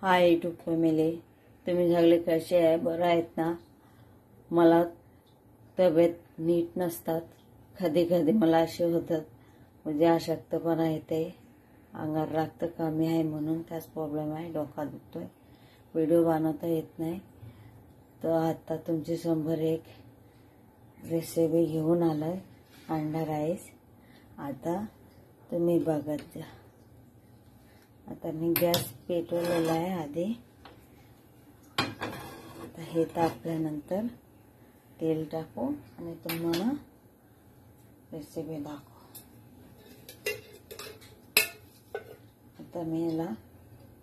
Hi YouTube family, तुम्ही सगळे कसे आहे? बरं आहेत ना? मला तब्येत नीट नसतात, कधी कधी मला असे होतात, म्हणजे अशक्तपणा येते, अंगावर रक्त कमी आहे म्हणून त्याच प्रॉब्लेम आहे, डोका दुखतोय, व्हिडिओ बनवता येत नाही. तर आता तुमची 101 रेसिपी घेऊन आलोय, अंडा राईस. आता तुम्ही बघत जा. आता मी गॅस पेटवलेला आहे आधी. आता हे तापल्यानंतर तेल टाकू आणि तुम्हाला रेसिपी दाखवू. आता मी याला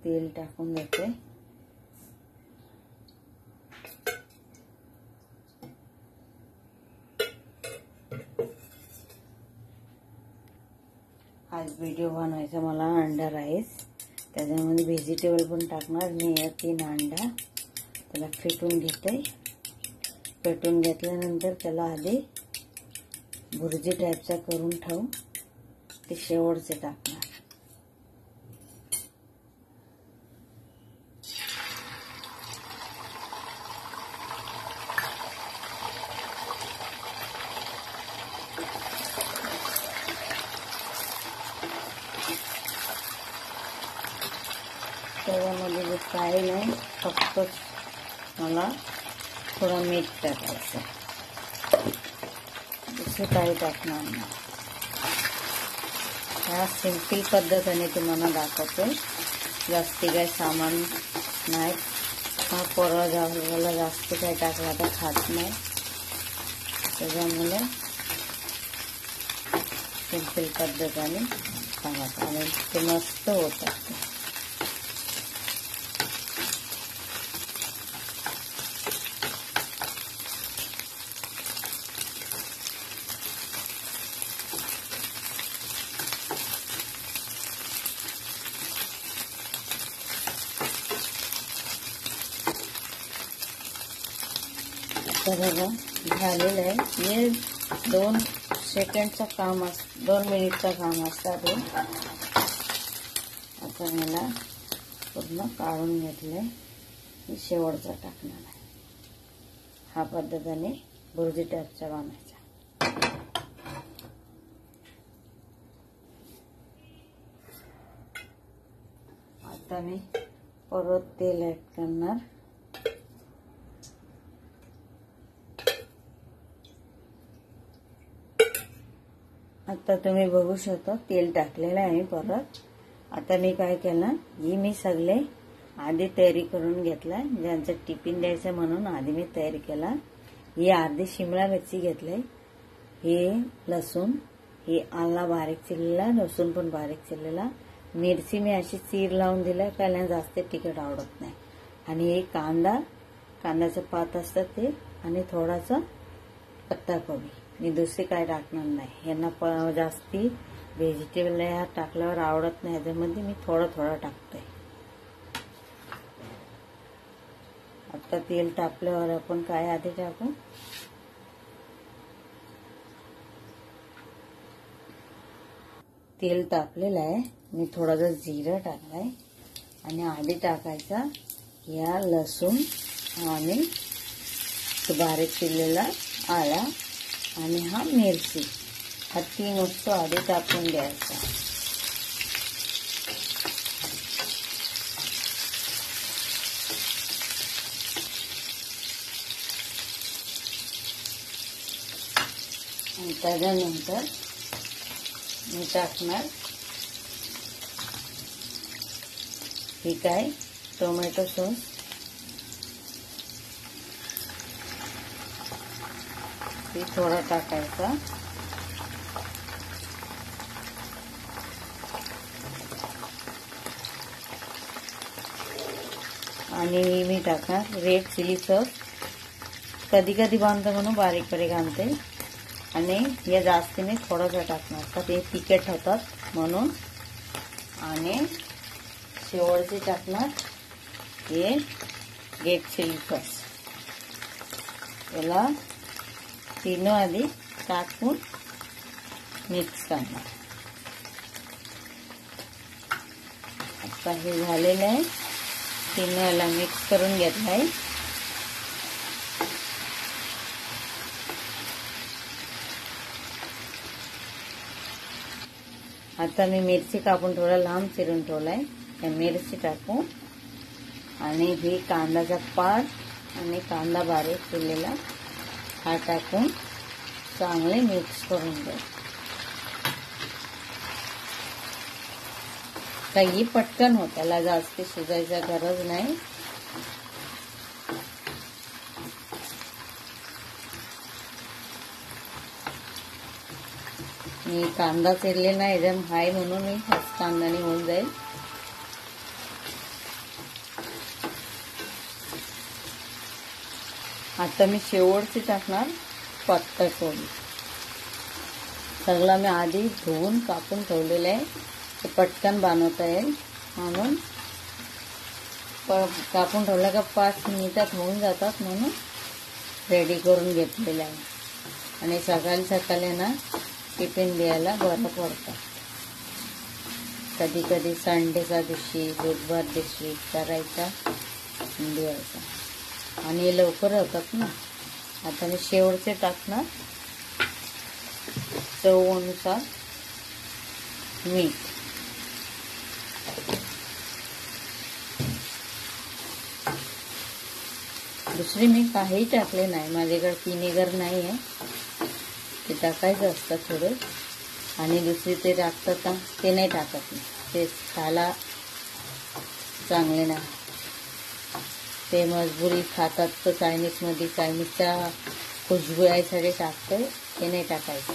तेल टाकून देते. आज व्हिडिओ बनवायचा मला अंडा राईस, त्याच्यामध्ये व्हेजिटेबल पण टाकणार मी. या 3 अंडा त्याला फेटून घेते. फेटून घेतल्यानंतर त्याला आधी भुर्जी टाईपचा करून ठेवू, ते शेवटचे टाकणार. त्याच्यामध्ये काही नाही, फक्त मला थोडं मीठ टाकायचं, दुसरं काही टाकणार नाही. ह्या सिंपल पद्धतीने तुम्हाला दाखवते, जास्ती काही सामान नाही. हा पोरं जायला जास्त काही टाकला तर खात नाही, त्याच्यामुळे सिंपल पद्धतीने खातात आणि ते मस्त होतात. तर बघा झालेलं आहे. हे 2 सेकंडचं काम 2 मिनिटचं काम असतं. आता मला पूर्ण काढून घेतलंय, शेवटचा टाकणार आहे. हा पद्धतीने भुर्जी टाईपचा बनवायचा. आता मी परत तेल ऍड करणार. आता तुम्ही बघू शकता तेल टाकलेलं आहे परत. आता मी काय केलं, ही मी सगळे आधी तयारी करून घेतलाय, ज्यांचं टिफिन द्यायचं म्हणून आधी मी तयारी केला. ही अर्धी शिमला मिरची घेतली, हे लसूण, हे आला बारीक चिरलेला, लसूण पण बारीक चिरलेला, मिरची मी अशी चीर लावून दिलाय, कारण जास्त तिखट आवडत नाही. आणि हे कांद्याचं पात असतं ते, आणि थोडासा पत्ता कोबी. मी दुसरी काय टाकणार नाही, यांना जास्ती व्हेजिटेबल टाकल्यावर आवडत नाही, त्यामध्ये मी थोडं टाकते. आता तेल तापल्यावर आपण काय आधी टाकू, तेल तापलेलं आहे, मी थोडासा जिरं टाकलाय आणि आधी टाकायचा या लसूण आणि बारीक चिरलेला आला आणि हा मिरची, हा 3 वस्तू आधी टाकून द्यायचा. आणि त्याच्यानंतर मी टाकणार ही काय टोमॅटो सॉस. ते थोडा टाकायचा आणि मी टाकणार रेड चिली सॉस. कधी कधी बांधतो म्हणून बारीक आणते, आणि या जास्तीने थोडासा टाकणार का ते तिखट होतात म्हणून. आणि शेवटचे टाकणार हे रेड चिली सॉस. याला 3 आधी टाकून मिक्स करणार. आता हे झालेलं आहे. तीन याला मिक्स करून घेतलाय. आता मी मिरची कापून थोडा लांब चिरून ठेवलाय. मिरची टाकू आणि ही कांद्याचा पात आणि कांदा बारीक केलेला हा टाकून चांगले मिक्स करून घ्या. काही पटकन होत, त्याला जास्त शिजायची गरज नाही. मी कांदा चिरलेला एकदम हाय म्हणून मी हाच कांद्याने होऊन जाईल. आता मी शेवटची टाकणार पातळ कोबी. सगळं मी आधी धुवून कापून ठेवलेलं आहे, ते पटकन बनवता येईल म्हणून कापून ठेवलं का 5 मिनिटात होऊन जातात म्हणून रेडी करून घेतलेलं आहे. आणि सकाळी ना टिफिन द्यायला बरं पडतं. कधी कधी संडेच्या दिवशी बुधवार दिवशी करायचा द्यायचा आणि लवकर होतात ना. आता मी शेवटचे टाकणार चवीनुसार मीठ. दुसरी मी काही टाकले नाही, माझ्याकडे व्हिनेगर नाही आहे, ते टाकायचं असतं थोडं. आणि दुसरी ते टाकतात का ते नाही टाकत मी, ते खायला चांगले नाही. ते मजबुरी खातात तर चायनीजमध्ये चायनीजच्या खुशबू यायसाठी टाकते, ते नाही टाकायचं.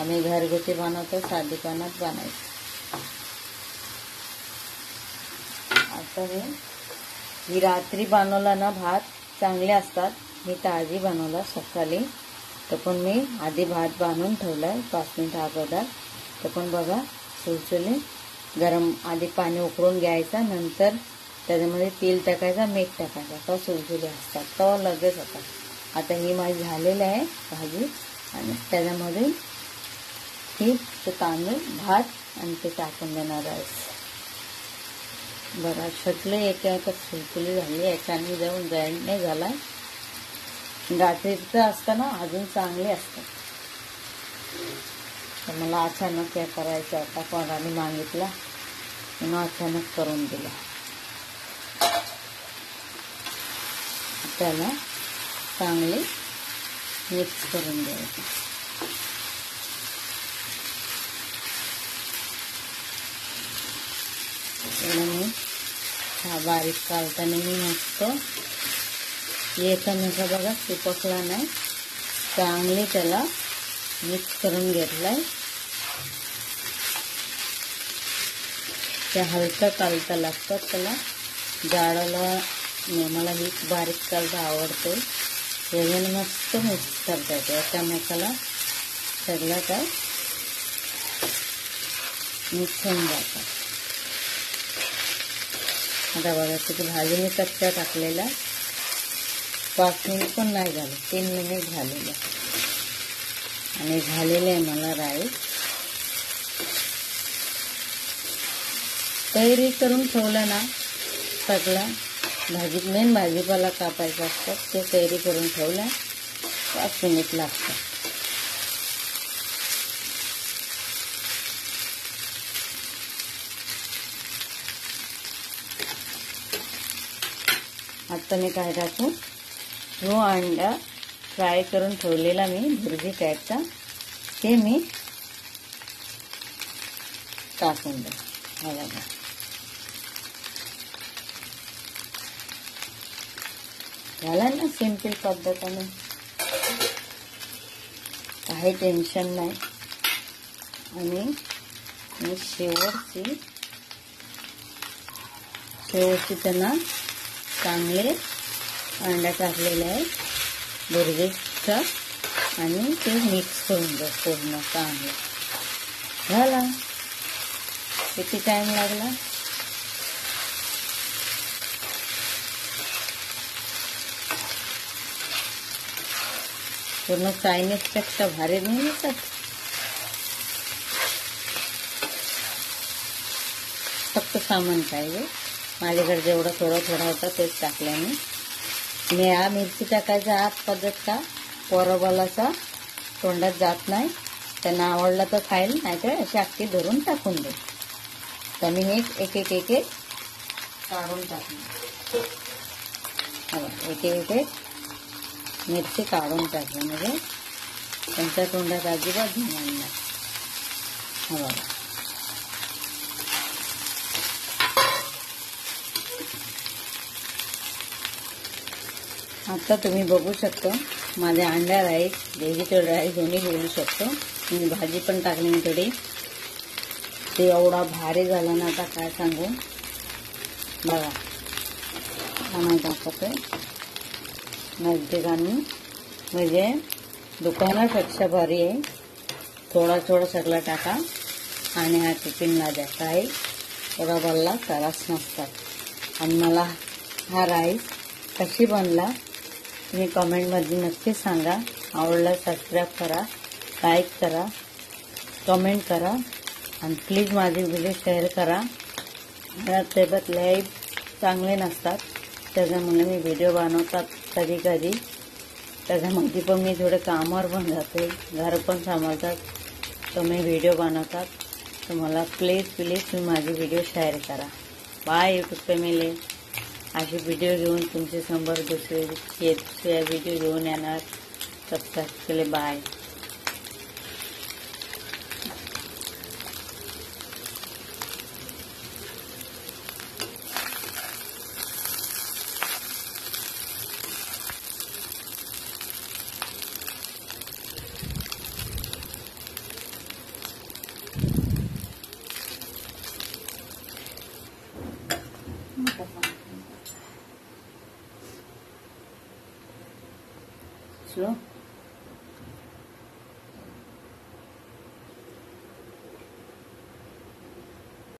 आम्ही घरगुती बनवतो, साधेपणात बनायचं. आता ही रात्री बनवला ना भात चांगले असतात. मी ताजी बनवला सकाळी, तर पण मी आधी भात बांधून ठेवलाय 5 मिनिट अगोदर. तर पण बघा सुलसुले गरम, आधी पाणी उकळून घ्यायचा, नंतर त्याच्यामध्ये तेल टाकायचा, मीठ टाकायचा, तो सुलसुले असतात, तो लगेच होतात. आता ही माझी झालेली आहे भाजी आणि त्याच्यामध्ये ही तांदूळ भात आणि ते टाकून देणार आहे. बघा शटले एका सुलसुली झाली, याच्याने जाऊन जाईल नाही झाला. रात्रीचं असताना अजून चांगले असतात. तर मला अचानक काय करायचं होता, कोणाने मागितला म्हणून अचानक करून दिला. त्याला चांगले मिक्स करून द्यायचं. मी हा बारीक काढताना मी मस्त एकमेका बघा चिपकला नाही, चांगले त्याला मिक्स करून घेतलाय. त्या हलका कालता लागतात त्याला, जाडाला मला ही बारीक कालता आवडते. त्याच्याने मस्त मिक्स करता येते एकमेकाला, सगळं काय मिक्स होऊन जातात. आता बघा तिथे भाजी मी कच्चा टाकलेला, 5 मिनिट पण नाही झाले, 3 मिनिट झालेले आणि झालेले आहे मला राईस. तयारी करून ठेवलं ना सगळं, मेन भाजीपाला कापायचा असतात, ते तयारी करून ठेवल्या 5 मिनिट लागतात. आता मी काय टाकू, जो अंडा फ्राय करून ठेवलेला मी भुर्जी टाईपचा, ते मी टाकून दे. बघा झाला ना सिंपल पद्धतीने, काही टेन्शन नाही. आणि मी शेवटची त्यांना चांगले अंडा टाकलेले आहे भुर्जीचा आणि ते मिक्स करून द्या पूर्ण चांगलं. झाला. किती टाइम लागला, पूर्ण चायनीजपेक्षा भारी नाही येतात. फक्त सामान पाहिजे, माझ्याकडे जेवढं थोडं होतं तेच टाकलं मी. या मिरची टाकायचा हाच पद्धत का पोरबलाचा तोंडात जात नाही, त्यांना आवडलं तर खाईल, नाहीतर अशी अख्खी धरून टाकून दे. तर मी हे एक एक एक एक काढून टाकले. एक एक एक मिरची काढून टाकली म्हणजे त्यांच्या तोंडात अजिबात घेणार नाही. बघा आता तुम्ही बघू शकता माझे अंडा राईस व्हेजिटेबल राईस दोन्ही बोलू शकतो. मी भाजी पण टाकली मी थोडी, ते एवढा भारी झाला ना आता काय सांगू. बघा नाही दाखवते नजदीकांनी, म्हणजे दुकानापेक्षा भारी आहे. थोडा सगळं टाका आणि हा टिफिनला द्या. काही रबरला त्रास नसतात. आणि मला हा राईस कशी बनला तुम्ही कमेंटमध्ये नक्की सांगा. आवडला सबस्क्राईब करा, लाईक करा, कमेंट करा आणि प्लीज माझी व्हिडिओ शेअर करा. मला तब्येत लय चांगले नसतात, त्याच्यामुळे मी व्हिडिओ बनवतात कधी कधी. त्याच्यामध्ये पण मी थोडे कामावर पण जाते, घर पण सांभाळतात, तर मी व्हिडिओ बनवतात. तर मला प्लीज तुम्ही माझी व्हिडिओ शेअर करा. Bye YouTube family. असे व्हिडिओ घेऊन तुमच्या समोर दुसरे व्हिडिओ घेऊन येणार. सबस्क्राईब केले. बाय. स्लो